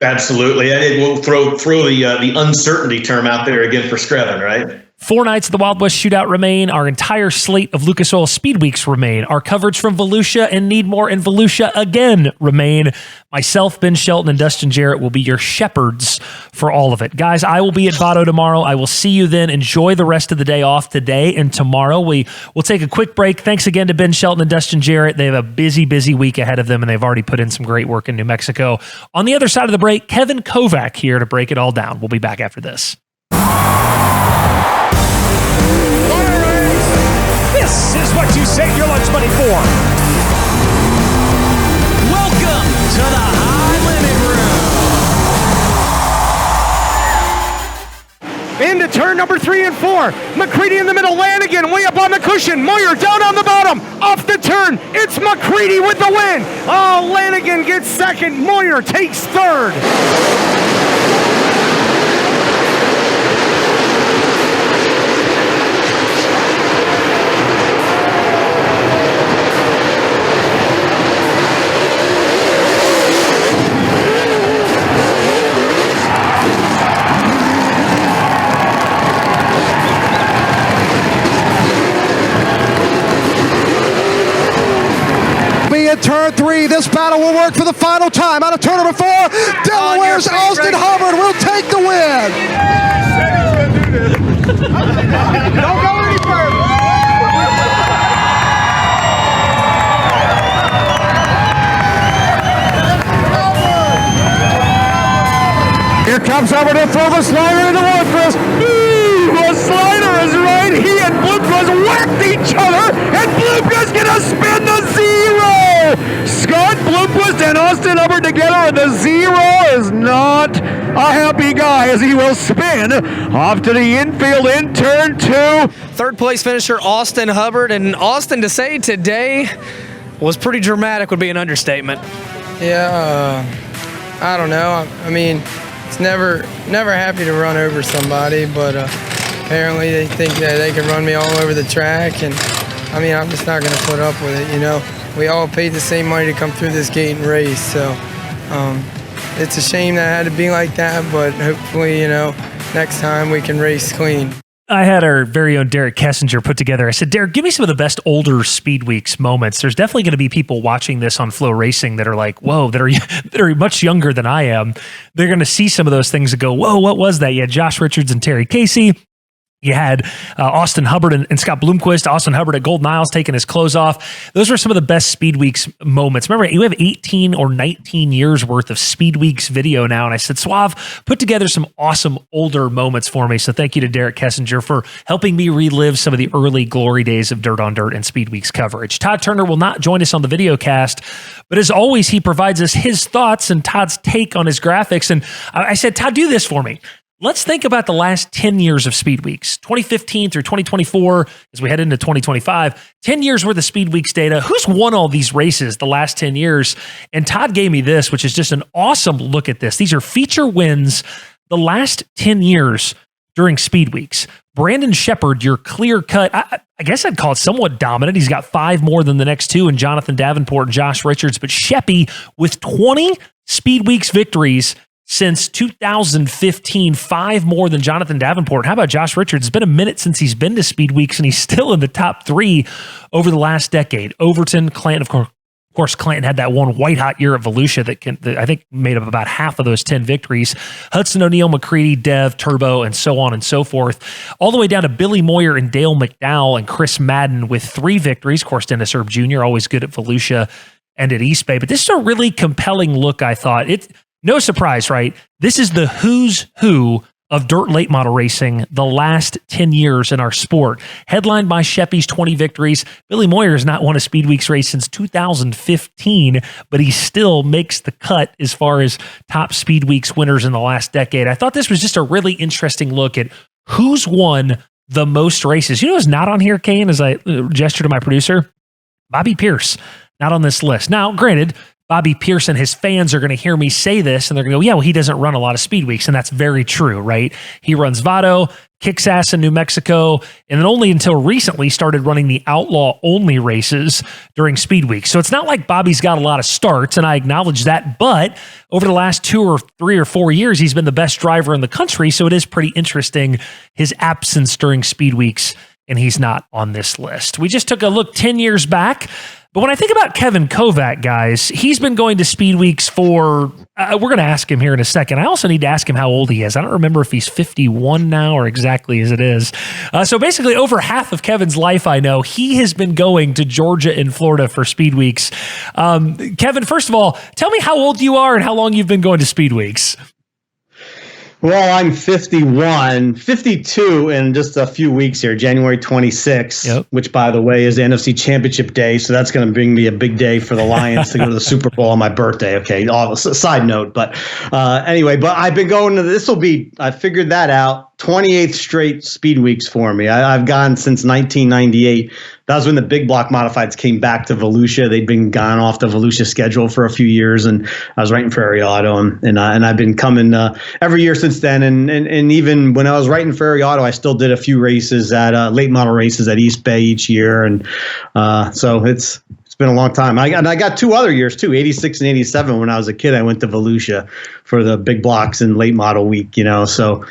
Absolutely. And it will throw the uncertainty term out there again for Screven, right? 4 nights of the Wild West Shootout remain. Our entire slate of Lucas Oil Speedweeks remain. Our coverage from Volusia and Needmore and Volusia again remain. Myself, Ben Shelton, and Dustin Jarrett will be your shepherds for all of it. Guys, I will be at Vado tomorrow. I will see you then. Enjoy the rest of the day off today and tomorrow. We'll take a quick break. Thanks again to Ben Shelton and Dustin Jarrett. They have a busy week ahead of them, and they've already put in some great work in New Mexico. On the other side of the break, Kevin Kovac here to break it all down. We'll be back after this. This is what you save your lunch money for. Welcome to the High Limit Room. Into turn number 3 and 4. McCready in the middle. Lanigan way up on the cushion. Moyer down on the bottom. Off the turn. It's McCready with the win. Oh, Lanigan gets second. Moyer takes third. At turn 3, this battle will work for the final time. Out of turn number 4, Delaware's Austin Hubbard will take the win. Don't go any further. Here comes Hubbard to throw the slider into Woodcross. The slider is right. He and Bloomquist whacked each other, and Bloomquist gonna spin the 0. Scott Bloomquist and Austin Hubbard together, and the 0 is not a happy guy as he will spin off to the infield in turn 2. Third place finisher Austin Hubbard, and Austin, to say today was pretty dramatic would be an understatement. Yeah, I don't know. I mean, it's never happy to run over somebody, but apparently they think that they can run me all over the track, and I mean, I'm just not going to put up with it, you know. We all paid the same money to come through this gate and race, so it's a shame that it had to be like that, but hopefully, next time we can race clean. I had our very own Derek Kessinger put together. I said, Derek, give me some of the best older Speedweeks moments. There's definitely going to be people watching this on FloRacing that are like, whoa, that are much younger than I am. They're going to see some of those things and go, whoa, what was that? You had Josh Richards and Terry Casey. You had Austin Hubbard and Scott Bloomquist. Austin Hubbard at Golden Isles taking his clothes off. Those were some of the best Speedweeks moments. Remember, you have 18 or 19 years worth of Speedweeks video now. And I said, Suave, put together some awesome older moments for me. So thank you to Derek Kessinger for helping me relive some of the early glory days of Dirt on Dirt and Speedweeks coverage. Todd Turner will not join us on the video cast, but as always, he provides us his thoughts and Todd's take on his graphics. And I said, Todd, do this for me. Let's think about the last 10 years of Speedweeks, 2015 through 2024, as we head into 2025, 10 years worth of Speedweeks data. Who's won all these races the last 10 years? And Todd gave me this, which is just an awesome look at this. These are feature wins the last 10 years during Speedweeks. Brandon Shepard, your clear cut, I guess I'd call it somewhat dominant. He's got 5 more than the next 2, and Jonathan Davenport and Josh Richards. But Sheppy with 20 Speedweeks victories since 2015, 5 more than Jonathan Davenport. How about Josh Richards? It's been a minute since he's been to Speedweeks, and he's still in the top 3 over the last decade. Overton, Clanton, of course, Clanton had that one white-hot year at Volusia that I think made up about half of those 10 victories. Hudson O'Neal, McCready, Dev, Turbo, and so on and so forth. All the way down to Billy Moyer and Dale McDowell and Chris Madden with 3 victories. Of course, Dennis Erb Jr., always good at Volusia and at East Bay. But this is a really compelling look, I thought. No surprise, right? This is the who's who of dirt late model racing the last 10 years in our sport. Headlined by Sheppy's 20 victories. Billy Moyer has not won a Speedweeks race since 2015, but he still makes the cut as far as top Speedweeks winners in the last decade. I thought this was just a really interesting look at who's won the most races. You know who's not on here, Kane, as I gesture to my producer? Bobby Pierce, not on this list. Now, granted, Bobby Pierce and his fans are going to hear me say this, and they're going to go, yeah, well, he doesn't run a lot of Speedweeks, and that's very true, right? He runs Vado, kicks ass in New Mexico, and then only until recently started running the Outlaw-only races during Speedweeks. So it's not like Bobby's got a lot of starts, and I acknowledge that, but over the last 2 or 3 or 4 years, he's been the best driver in the country, so it is pretty interesting, his absence during Speedweeks, and he's not on this list. We just took a look 10 years back. But when I think about Kevin Kovac, guys, he's been going to Speedweeks for, we're going to ask him here in a second. I also need to ask him how old he is. I don't remember if he's 51 now or exactly as it is. So basically over half of Kevin's life, I know, he has been going to Georgia and Florida for Speedweeks. Kevin, first of all, tell me how old you are and how long you've been going to Speedweeks. Well, I'm 52 in just a few weeks here, January 26th, which, by the way, is the NFC Championship Day. So that's going to bring me a big day for the Lions to go to the Super Bowl on my birthday. Okay, side note. But anyway, but I've been going to I figured that out. 28th straight Speedweeks for me. I've gone since 1998. That was when the big block modifieds came back to Volusia. They'd been gone off the Volusia schedule for a few years, and I was writing for Ariado, and I've been coming every year since then. And even when I was writing for Ariado, I still did a few races at late model races at East Bay each year, and so it's been a long time. I got 2 other years too, 86 and 87. When I was a kid, I went to Volusia for the big blocks and late model week, So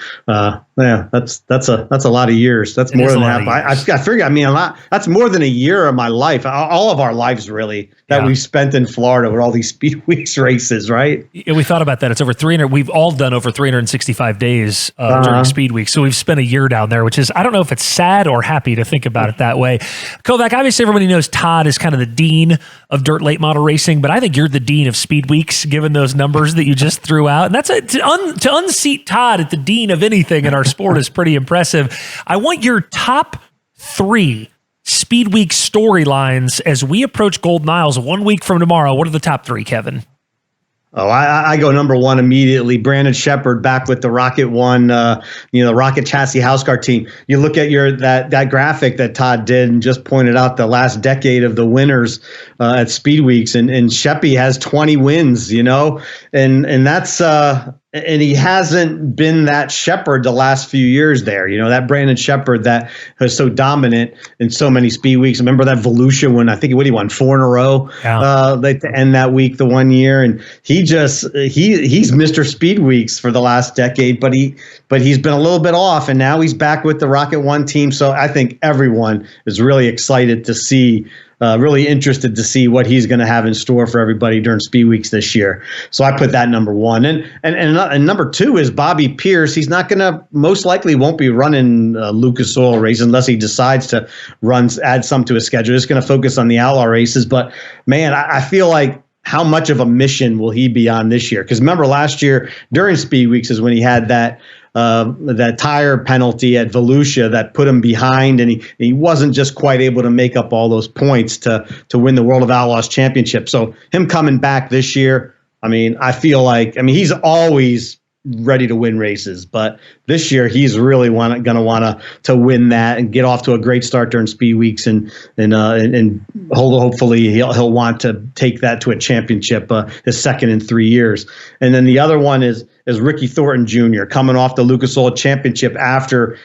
yeah, that's a lot of years. That's more than half. I figure. I mean, a lot. That's more than a year of my life. All of our lives, really, that we've spent in Florida with all these Speedweeks races, right? Yeah, we thought about that. It's over 300. We've all done over 365 days during Speedweeks. So we've spent a year down there, which is, I don't know if it's sad or happy to think about it that way. Kovac, obviously everybody knows Todd is kind of the dean of dirt late model racing, but I think you're the dean of Speedweeks, given those numbers that you just threw out. And that's to unseat Todd at the dean of anything in our sport is pretty impressive. I want your top 3 Speedweek storylines as we approach Golden Isles 1 week from tomorrow. What are the top 3, Kevin? Oh, I go number 1 immediately. Brandon Shepard back with the Rocket One, the Rocket Chassis House Car team. You look at that graphic that Todd did and just pointed out the last decade of the winners at Speedweeks, and Sheppy has 20 wins, and that's he hasn't been that shepherd the last few years there. That Brandon Shepherd that was so dominant in so many speed weeks. Remember that Volusia when I think he won 4 in a row to end that week the one year. And he's Mr. Speed Weeks for the last decade, but he's been a little bit off, and now he's back with the Rocket One team. So I think everyone is really excited to see. Really interested to see what he's going to have in store for everybody during Speed Weeks this year. So I put that number 1. And number 2 is Bobby Pierce. He's not going to, most likely won't be running Lucas Oil races unless he decides to add some to his schedule. Just going to focus on the Outlaw races. But man, I feel like how much of a mission will he be on this year? Because remember last year during Speed Weeks is when he had that tire penalty at Volusia that put him behind, and he wasn't just quite able to make up all those points to win the World of Outlaws championship. So him coming back this year, I feel like he's always ready to win races, but this year he's really going to want to win that and get off to a great start during Speed Weeks, and hopefully he'll want to take that to a championship, his second in 3 years. And then the other one is Ricky Thornton Jr. coming off the Lucas Oil Championship after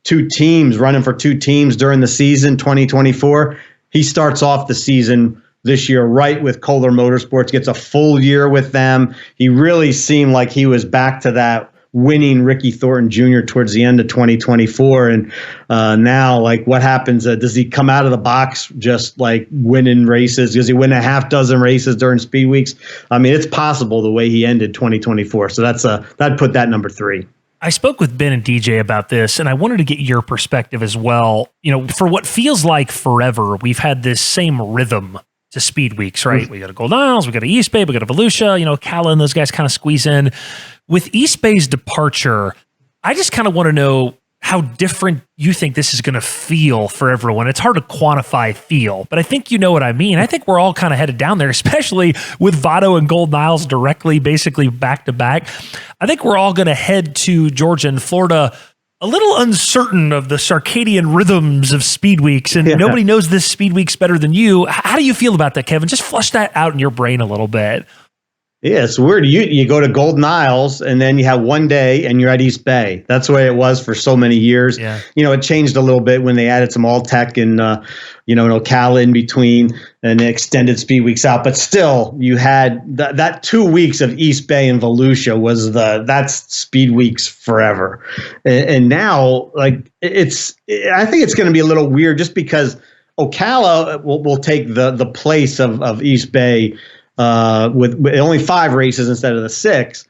running for 2 teams during the season 2024. He starts off the season this year right with Kohler Motorsports, gets a full year with them. He really seemed like he was back to that winning Ricky Thornton Jr. towards the end of 2024. And now, what happens? Does he come out of the box just winning races? Does he win a half dozen races during Speed Weeks? It's possible the way he ended 2024. So that'd put that number 3. I spoke with Ben and DJ about this, and I wanted to get your perspective as well. For what feels like forever, we've had this same rhythm to Speed Weeks, right? We got a Golden Isles, we got a East Bay, we got a Volusia, Cala and those guys kind of squeeze in. With East Bay's departure, I just kind of want to know how different you think this is going to feel for everyone. It's hard to quantify feel, but I think you know what I mean. I think we're all kind of headed down there, especially with Votto and Golden Isles directly, basically back to back. I think we're all going to head to Georgia and Florida a little uncertain of the circadian rhythms of Speed Weeks, and nobody knows this Speed Weeks better than you. How do you feel about that, Kevin? Just flush that out in your brain a little bit. Yeah, it's weird. You go to Golden Isles, and then you have one day, and you're at East Bay. That's the way it was for so many years. Yeah. It changed a little bit when they added some All-Tech and Ocala in between and extended Speed Weeks out. But still, you had that 2 weeks of East Bay and Volusia that's Speed Weeks forever. And now, I think it's going to be a little weird just because Ocala will take the place of East Bay. With only 5 races instead of the 6,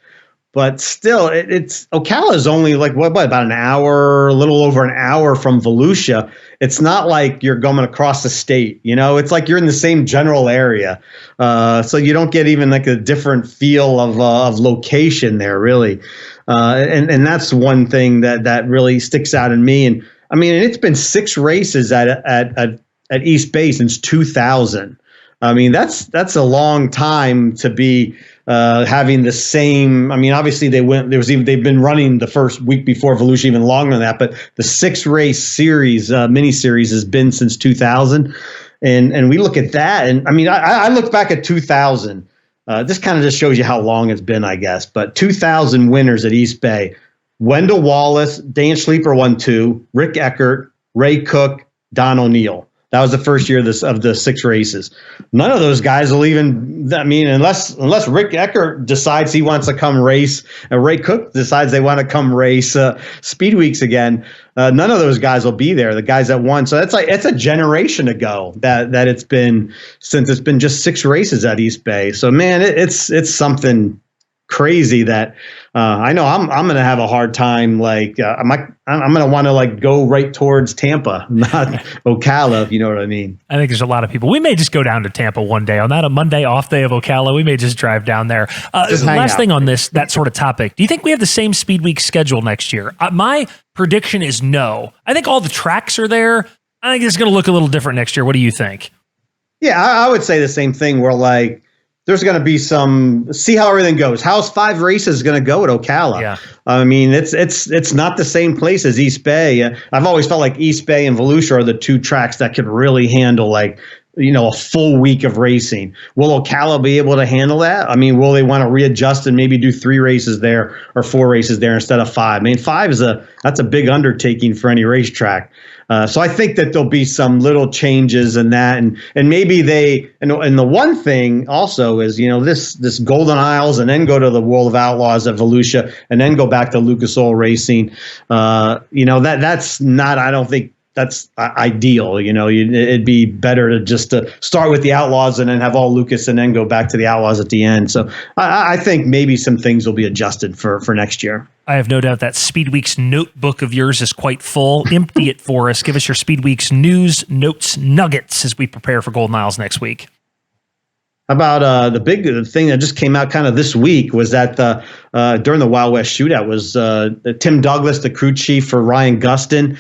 but still, it's Ocala is only about an hour, a little over an hour from Volusia. It's not like you're going across the state, It's like you're in the same general area, so you don't get even a different feel of location there, really. And that's one thing that really sticks out in me. And it's been 6 races at East Bay since 2000. That's a long time to be having the same. Obviously they've been running the first week before Volusia even longer than that, but the 6-race series, mini series, has been since 2000, and we look at that, and I look back at 2000. This kind of just shows you how long it's been, I guess. But 2000 winners at East Bay: Wendell Wallace, Dan Schleeper won 2, Rick Eckert, Ray Cook, Don O'Neill. That was the first year of the 6 races. None of those guys will even, unless Rick Eckert decides he wants to come race, and Ray Cook decides they want to come race Speed Weeks again, none of those guys will be there, the guys that won. So it's a generation ago that it's been, since it's been just 6 races at East Bay. So, man, it's something crazy that I know I'm going to have a hard time. I'm going to want to go right towards Tampa, not Ocala, if you know what I mean. I think there's a lot of people. We may just go down to Tampa one day on that, a Monday off day of Ocala. We may just drive down there. Last thing on that sort of topic. Do you think we have the same Speed Week schedule next year? My prediction is no. I think all the tracks are there. I think it's going to look a little different next year. What do you think? Yeah, I would say the same thing. Where there's going to be see how everything goes. How's 5 races going to go at Ocala? Yeah. It's not the same place as East Bay. I've always felt like East Bay and Volusia are the 2 tracks that could really handle a full week of racing. Will Ocala be able to handle that? I mean, will they want to readjust and maybe do 3 races there or 4 races there instead of 5? I mean, 5 that's a big undertaking for any racetrack. So I think that there'll be some little changes in that, and maybe and the one thing also is, this Golden Isles and then go to the World of Outlaws at Volusia and then go back to Lucas Oil Racing. That's not, I don't think that's ideal. It'd be better to just start with the Outlaws and then have all Lucas and then go back to the Outlaws at the end. So I think maybe some things will be adjusted for next year. I have no doubt that Speedweeks notebook of yours is quite full. Empty it for us. Give us your Speedweeks news, notes, nuggets as we prepare for Golden Isles next week. How about the big thing that just came out kind of this week was that during the Wild West Shootout was Tim Douglas, the crew chief for Ryan Gustin.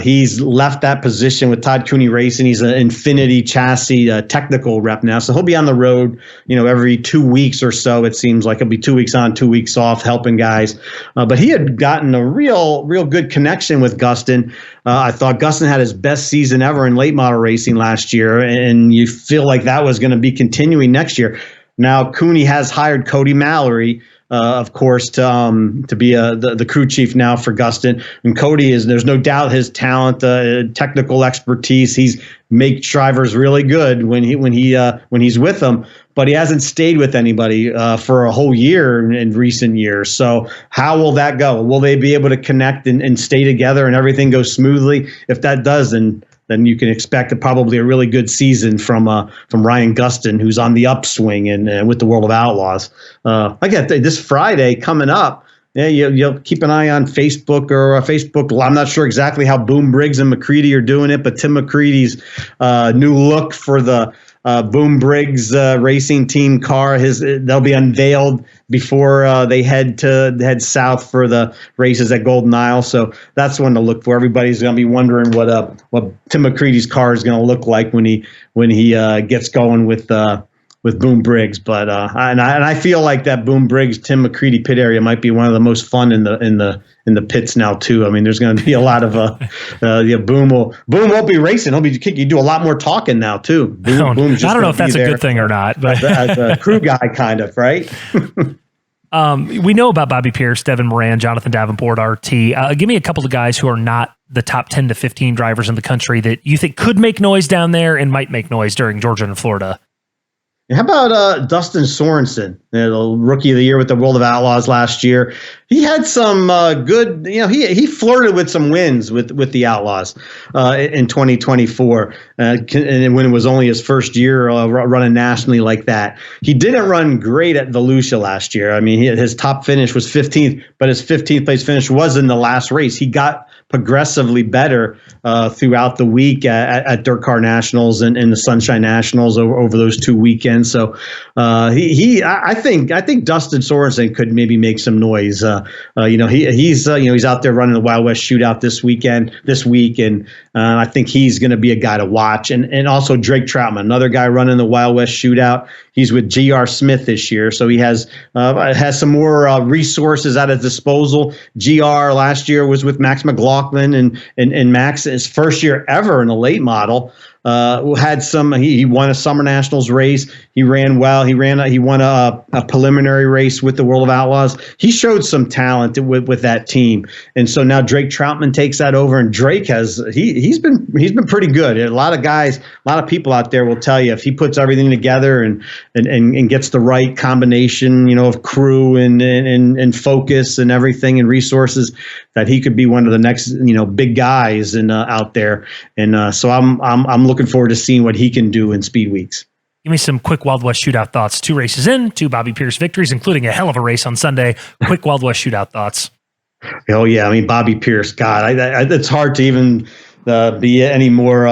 He's left that position with Todd Cooney Racing. He's an Infinity chassis technical rep now, so he'll be on the road, every 2 weeks or so. It seems like it'll be 2 weeks on, 2 weeks off, helping guys. But he had gotten a real good connection with Gustin. I thought Gustin had his best season ever in late model racing last year, and you feel like that was going to be continuing next year. Now Cooney has hired Cody Mallory, of course, to be the crew chief now for Gustin. And Cody there's no doubt his talent, technical expertise. He's makes drivers really good when he's with them, but he hasn't stayed with anybody for a whole year in recent years. So how will that go? Will they be able to connect and stay together and everything goes smoothly? If that does, then you can expect probably a really good season from Ryan Gustin, who's on the upswing and with the World of Outlaws. Again, this Friday coming up, yeah, you'll keep an eye on Facebook or Facebook. I'm not sure exactly how Boom Briggs and McCready are doing it, but Tim McCready's new look for the Boom Briggs racing team car, they'll be unveiled before they head south for the races at Golden Isle. So that's one to look for. Everybody's going to be wondering what Tim McCready's car is going to look like when he gets going with Boom Briggs. But and I feel like that Boom Briggs Tim McCready pit area might be one of the most fun in the pits now too. I mean, there's going to be a lot of Boom won't be racing. You do a lot more talking now too. Boom's just I don't know if that's a good thing or not, but as a crew guy, kind of, right? We know about Bobby Pierce, Devin Moran, Jonathan Davenport, RT. Give me a couple of guys who are not the top 10 to 15 drivers in the country that you think could make noise down there and might make noise during Georgia and Florida. How about Dustin Sorensen, the rookie of the year with the World of Outlaws last year? He had some good, he flirted with some wins with the Outlaws in 2024, and when it was only his first year running nationally like that. He didn't run great at Volusia last year. I mean, his top finish was 15th, but his 15th place finish was in the last race. He got progressively better throughout the week at Dirt Car Nationals and the Sunshine Nationals over those 2 weekends. So I think Dustin Sorensen could maybe make some noise. He's out there running the Wild West Shootout this week, and I think he's going to be a guy to watch. And also Drake Troutman, another guy running the Wild West Shootout. He's with GR Smith this year, so he has some more resources at his disposal. GR last year was with Max McLaughlin, and Max, his first year ever in a late model, he won a Summer Nationals race. He ran well. He won a preliminary race with the World of Outlaws. He showed some talent with that team, and so now Drake Troutman takes that over, and Drake he's been pretty good. A lot of people out there will tell you if he puts everything together and gets the right combination, of crew and focus and everything and resources, that he could be one of the next, big guys out there. And so I'm looking forward to seeing what he can do in Speedweeks. Give me some quick Wild West Shootout thoughts. 2 races in, 2 Bobby Pierce victories, including a hell of a race on Sunday. Quick Wild West Shootout thoughts. Oh yeah, I mean Bobby Pierce. God, it's hard to even be any more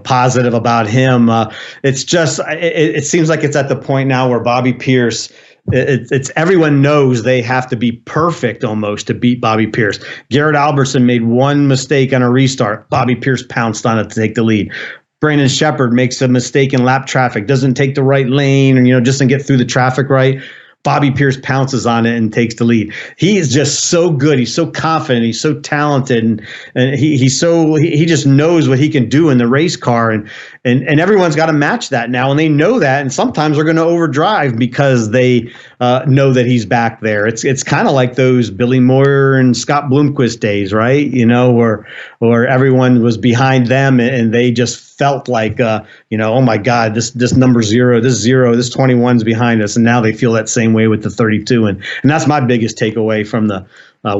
positive about him. It's just it seems like it's at the point now where Bobby Pierce. It's everyone knows they have to be perfect almost to beat Bobby Pierce. Garrett Albertson made one mistake on a restart. Bobby Pierce pounced on it to take the lead. Brandon Shepard makes a mistake in lap traffic, doesn't take the right lane, and just doesn't get through the traffic right. Bobby Pierce pounces on it and takes the lead. He is just so good. He's so confident. He's so talented, and he just knows what he can do in the race car, and everyone's got to match that now, and they know that, and sometimes they're going to overdrive because they know that he's back there. It's kind of like those Billy Moore and Scott Bloomquist days, right? You know, where everyone was behind them and they just felt like, oh my God, this number 0, this 21's behind us, and now they feel that same way with the 32, and that's my biggest takeaway from the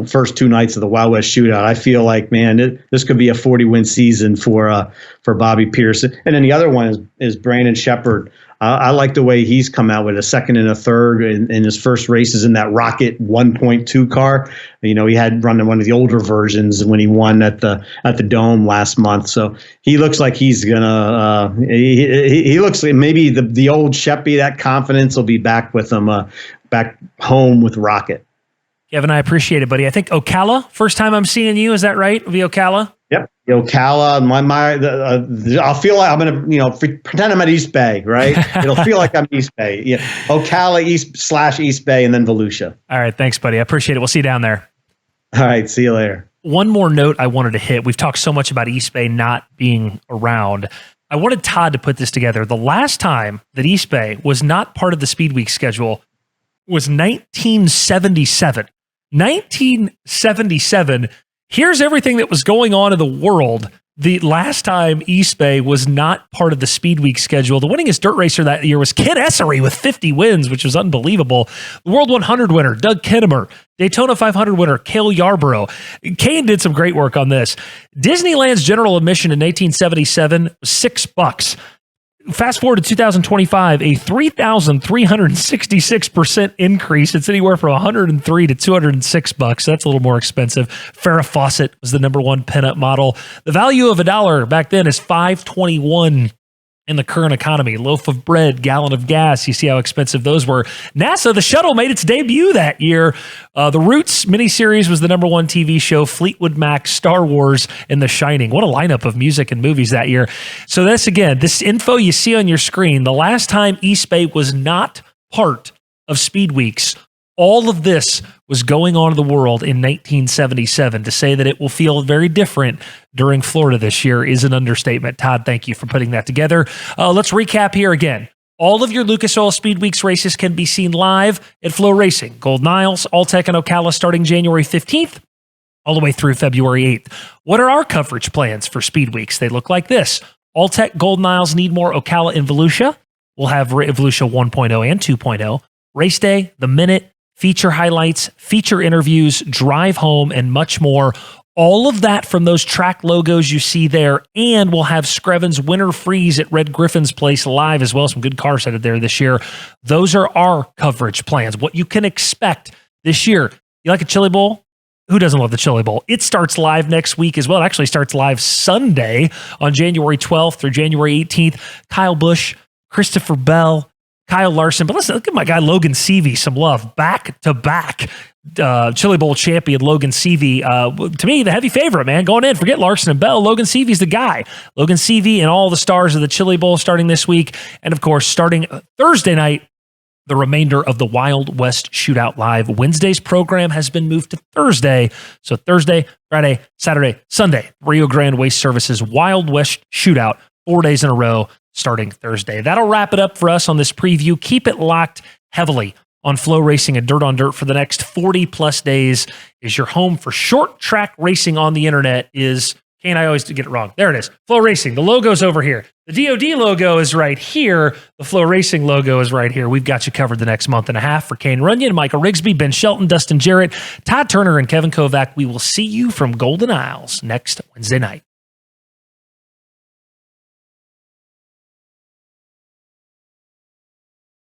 first 2 nights of the Wild West Shootout. I feel like, man, this could be a 40-win season for Bobby Pierce. And then the other one is Brandon Sheppard. I like the way he's come out with a second and a third in his first races in that Rocket 1.2 car. You know, he had run one of the older versions when he won at the Dome last month. So he looks like he's gonna. He looks like maybe the old Sheppy. That confidence will be back with him, back home with Rocket. Kevin, I appreciate it, buddy. I think Ocala, first time I'm seeing you. Is that right? It'll be Ocala? Yep. Ocala, I'll feel like I'm going to, pretend I'm at East Bay, right? It'll feel like I'm East Bay. Yeah. Ocala, East Bay, and then Volusia. All right. Thanks, buddy. I appreciate it. We'll see you down there. All right. See you later. One more note I wanted to hit. We've talked so much about East Bay not being around. I wanted Todd to put this together. The last time that East Bay was not part of the Speedweeks schedule was 1977. 1977. Here's everything that was going on in the world the last time East Bay was not part of the Speedweek schedule. The winningest dirt racer that year was Kid Essery with 50 wins, which was unbelievable. The World 100 winner, Doug Kinnemer. Daytona 500 winner, Cale Yarborough. Kane did some great work on this. Disneyland's general admission in 1877 was $6. Fast forward to 2025, a 3,366% increase. It's anywhere from $103 to $206. That's a little more expensive. Farrah Fawcett was the number 1 pinup model. The value of $1 back then is $5.21 in the current economy. Loaf of bread, gallon of gas. You see how expensive those were. NASA, the shuttle, made its debut that year. The Roots miniseries was the number 1 TV show. Fleetwood Mac, Star Wars, and The Shining. What a lineup of music and movies that year. So this info you see on your screen, the last time East Bay was not part of Speedweeks, all of this was going on in the world in 1977. To say that it will feel very different during Florida this year is an understatement. Todd, thank you for putting that together. Let's recap here again. All of your Lucas Oil Speedweeks races can be seen live at FloRacing. Golden Isles, Alltech, and Ocala starting January 15th all the way through February 8th. What are our coverage plans for Speedweeks? They look like this. Alltech, Golden Isles, Needmore, Ocala, and Volusia. We'll have Volusia 1.0 and 2.0. Race day, the minute, feature highlights, feature interviews, drive home, and much more. All of that from those track logos you see there. And we'll have Screven's Winter Freeze at Red Griffin's Place live as well. Some good cars headed there this year. Those are our coverage plans. What you can expect this year. You like a Chili Bowl? Who doesn't love the Chili Bowl? It starts live next week as well. It actually starts live Sunday on January 12th through January 18th. Kyle Busch, Christopher Bell, Kyle Larson, but listen, look at my guy Logan Seavey, some love. Back-to-back Chili Bowl champion Logan Seavey. To me, the heavy favorite, man. Going in, forget Larson and Bell. Logan Seavey's the guy. Logan Seavey and all the stars of the Chili Bowl starting this week. And, of course, starting Thursday night, the remainder of the Wild West Shootout Live. Wednesday's program has been moved to Thursday. So Thursday, Friday, Saturday, Sunday, Rio Grande Waste Services Wild West Shootout, 4 days in a row, starting Thursday. That'll wrap it up for us on this preview. Keep it locked heavily on FloRacing and Dirt on Dirt for the next 40-plus days. Is your home for short track racing on the internet is, Kane, I always get it wrong. There it is. FloRacing. The logo's over here. The DOD logo is right here. The FloRacing logo is right here. We've got you covered the next month and a half. For Kane Runyon, Michael Rigsby, Ben Shelton, Dustin Jarrett, Todd Turner, and Kevin Kovac, we will see you from Golden Isles next Wednesday night.